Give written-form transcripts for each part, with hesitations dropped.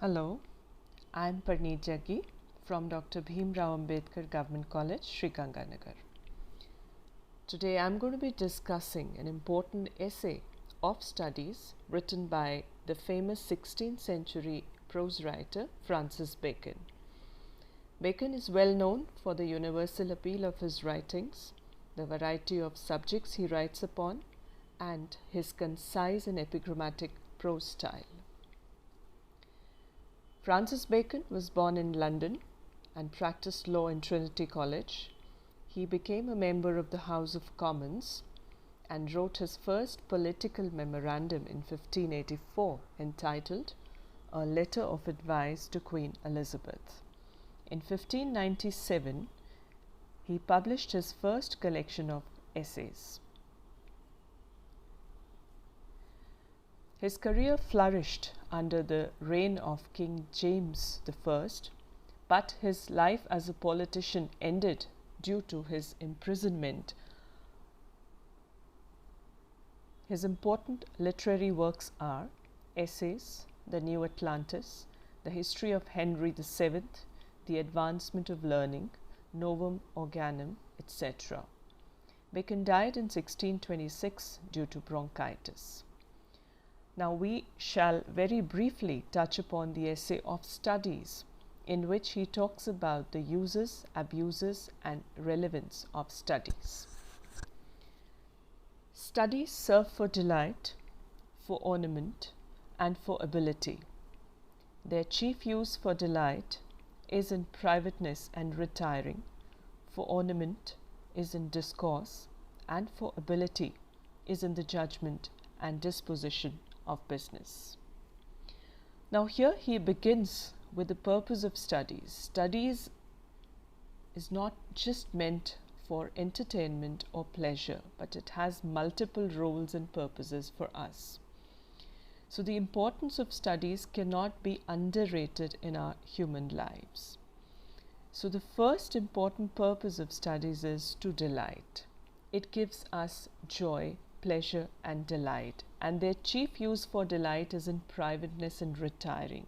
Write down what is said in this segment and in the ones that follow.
Hello, I am Parneet Jaggi from Dr. Bhimrao Ambedkar Government College, Sriganganagar. Today I am going to be discussing an important essay of studies written by the famous 16th century prose writer Francis Bacon. Bacon is well known for the universal appeal of his writings, the variety of subjects he writes upon, and his concise and epigrammatic prose style. Francis Bacon was born in London and practiced law in Trinity College. He became a member of the House of Commons and wrote his first political memorandum in 1584 entitled A Letter of Advice to Queen Elizabeth. In 1597, he published his first collection of essays. His career flourished under the reign of King James I, but his life as a politician ended due to his imprisonment. His important literary works are Essays, The New Atlantis, The History of Henry VII, The Advancement of Learning, Novum Organum, etc. Bacon died in 1626 due to bronchitis. Now we shall very briefly touch upon the essay of Studies, in which he talks about the uses, abuses, and relevance of studies. Studies serve for delight, for ornament, and for ability. Their chief use for delight is in privateness and retiring, for ornament is in discourse, and for ability is in the judgment and disposition of business. Now here he begins with the purpose of studies. Studies is not just meant for entertainment or pleasure, but it has multiple roles and purposes for us. So the importance of studies cannot be underrated in our human lives. So the first important purpose of studies is to delight. It gives us joy, pleasure, and delight, and their chief use for delight is in privateness and retiring.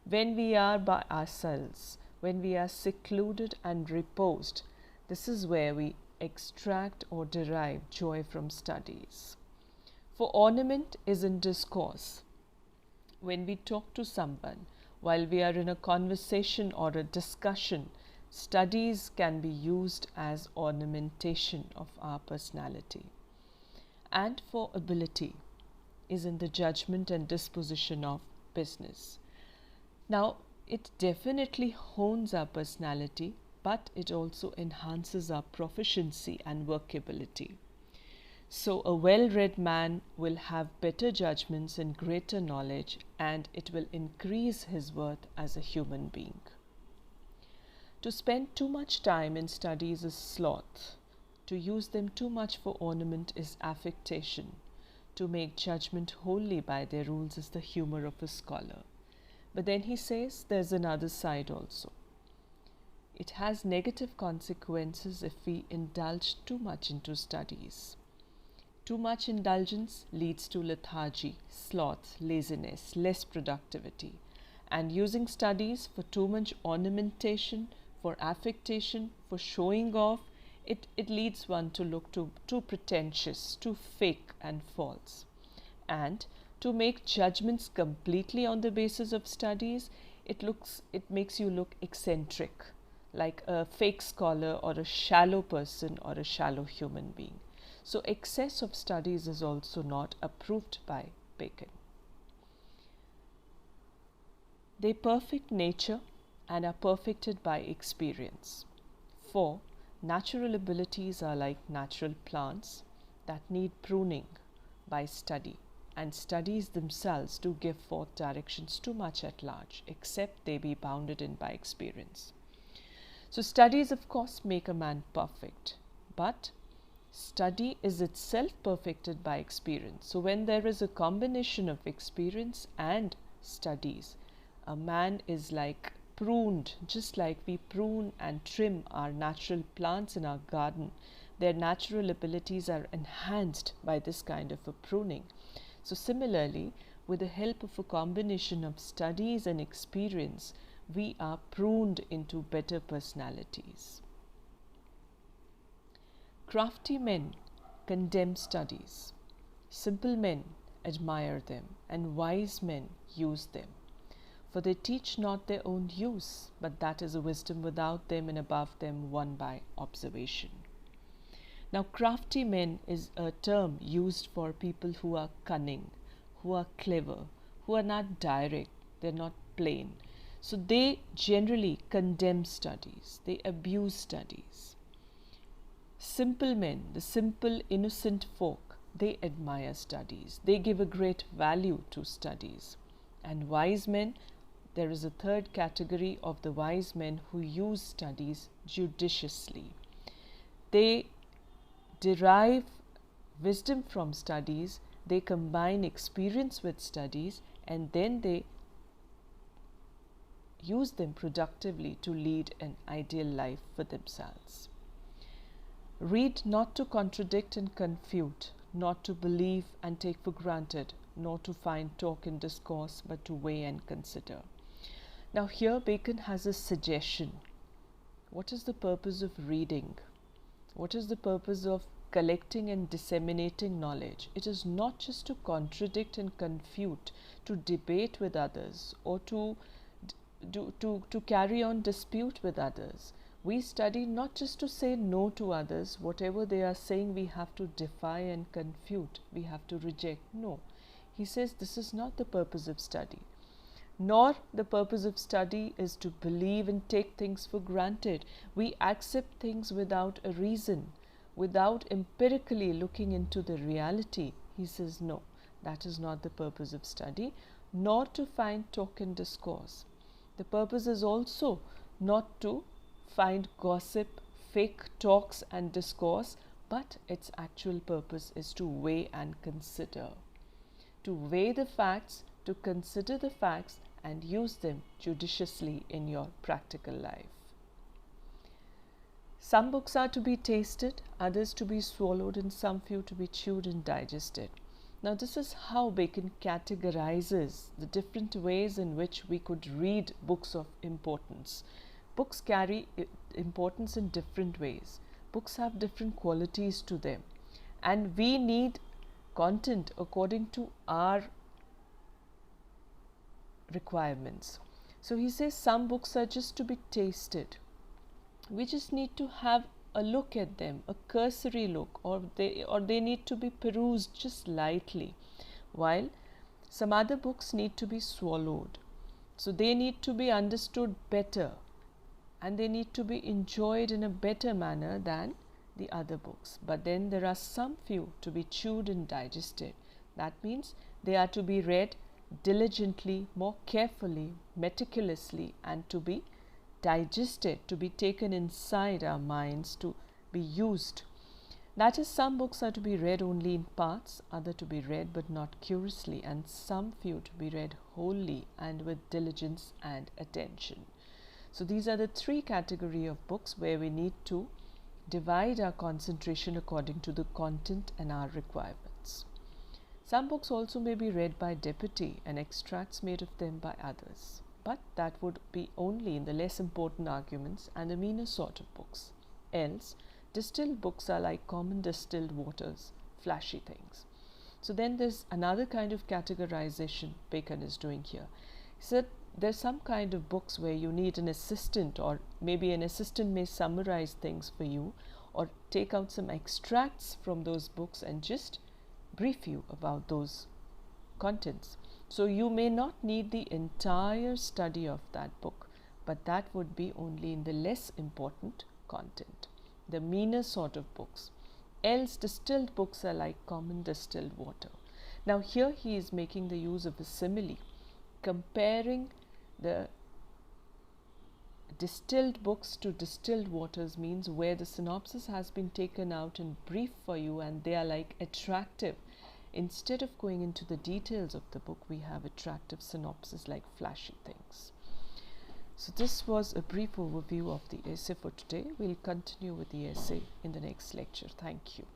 When we are by ourselves, when we are secluded and reposed, this is where we extract or derive joy from studies. For ornament is in discourse. When we talk to someone, while we are in a conversation or a discussion, studies can be used as ornamentation of our personality. And for ability is in the judgment and disposition of business. Now, it definitely hones our personality, but it also enhances our proficiency and workability. So, a well-read man will have better judgments and greater knowledge, and it will increase his worth as a human being. To spend too much time in studies is sloth. To use them too much for ornament is affectation. To make judgment wholly by their rules is the humor of a scholar. But then he says there's another side also. It has negative consequences if we indulge too much into studies. Too much indulgence leads to lethargy, sloth, laziness, less productivity. And using studies for too much ornamentation, for affectation, for showing off, it leads one to look too pretentious, too fake and false. And to make judgments completely on the basis of studies, it makes you look eccentric, like a fake scholar or a shallow person or a shallow human being. So excess of studies is also not approved by Bacon. They perfect nature and are perfected by experience. For natural abilities are like natural plants that need pruning by study, and studies themselves do give forth directions too much at large, except they be bounded in by experience. So studies, of course, make a man perfect, but study is itself perfected by experience. So when there is a combination of experience and studies, a man is like pruned, just like we prune and trim our natural plants in our garden. Their natural abilities are enhanced by this kind of a pruning. So similarly, with the help of a combination of studies and experience, we are pruned into better personalities. Crafty men condemn studies. Simple men admire them, and wise men use them. For they teach not their own use, but that is a wisdom without them and above them, won by observation. Now, crafty men is a term used for people who are cunning, who are clever, who are not direct, they're not plain. So they generally condemn studies, they abuse studies. Simple men, the simple innocent folk, they admire studies, they give a great value to studies. And wise men, there is a third category of the wise men who use studies judiciously. They derive wisdom from studies, they combine experience with studies, and then they use them productively to lead an ideal life for themselves. Read not to contradict and confute, not to believe and take for granted, nor to find talk and discourse, but to weigh and consider. Now here Bacon has a suggestion. What is the purpose of reading? What is the purpose of collecting and disseminating knowledge? It is not just to contradict and confute, to debate with others, or to carry on dispute with others. We study not just to say no to others. Whatever they are saying, we have to defy and confute. We have to reject. No. He says this is not the purpose of study. Nor the purpose of study is to believe and take things for granted. We accept things without a reason, without empirically looking into the reality. He says no, that is not the purpose of study, nor to find talk and discourse. The purpose is also not to find gossip, fake talks and discourse, but its actual purpose is to weigh and consider. To weigh the facts, to consider the facts and use them judiciously in your practical life. Some books are to be tasted, others to be swallowed, and some few to be chewed and digested. Now this is how Bacon categorizes the different ways in which we could read books of importance. Books carry importance in different ways. Books have different qualities to them, and we need content according to our requirements. So he says some books are just to be tasted. We just need to have a look at them, a cursory look, or they need to be perused just lightly, while some other books need to be swallowed. So they need to be understood better, and they need to be enjoyed in a better manner than the other books. But then there are some few to be chewed and digested. That means they are to be read diligently, more carefully, meticulously, and to be digested, to be taken inside our minds, to be used. That is, some books are to be read only in parts, other to be read but not curiously, and some few to be read wholly and with diligence and attention. So these are the three categories of books where we need to divide our concentration according to the content and our requirements. Some books also may be read by deputy and extracts made of them by others, but that would be only in the less important arguments and the meaner sort of books. Else, distilled books are like common distilled waters, flashy things. So then there's another kind of categorization Bacon is doing here. He said there's some kind of books where you need an assistant, or maybe an assistant may summarize things for you or take out some extracts from those books and just brief you about those contents. So you may not need the entire study of that book, but that would be only in the less important content, the meaner sort of books. Else distilled books are like common distilled water. Now here he is making the use of a simile, comparing the distilled books to distilled waters, means where the synopsis has been taken out in brief for you and they are like attractive. Instead of going into the details of the book, we have attractive synopsis like flashy things. So this was a brief overview of the essay for today. We'll continue with the essay in the next lecture. Thank you.